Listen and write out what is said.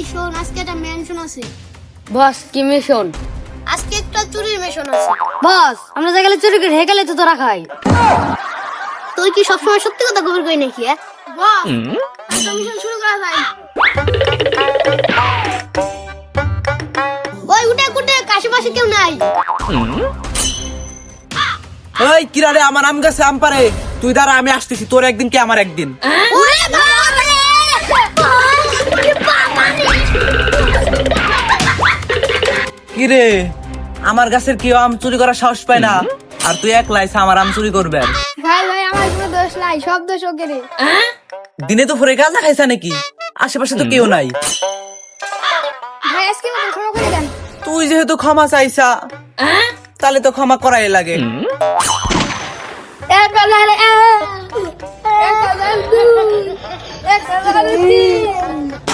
এই শোন, আজকে একটা মেনশন আছে। বস কি মিশন? আজকে একটা চুরির মেশন আছে। বস আমরা যা গেলে চুরি করে হেকালে তো তোরা খাই। তুই কি সবসময় সত্যি কথা খবর কই নাকি? বস, একটা মিশন শুরু করা যায়। ওই উঠে উঠে, আশেপাশে কেউ নাই। ওই কিরারে আমার আম গাছে আম পারে, তুই দাঁড়া আমি আসতেছি, তোর একদিন কি আমার একদিন। ওরে বাবা রে! কিরে আমার গাছের কেউ আম চুরি করার সাহস পায় না, আর তুই একলাইছ আমার আম চুরি করবে। ভাই ভাই, আমার কোনো দোষ নাই, সব দোষ ওকে রে। দিনে তো ফরে গাঁজা খাইছা নাকি? আশেপাশে তো কেউ নাই। ভাই আজকে মতো ক্ষমা করে দেন। তুই যেহেতু ক্ষমা চাইছা, তাহলে তো ক্ষমা করাই লাগে। এক হাজার এক, 1,000 2, 1,000 3।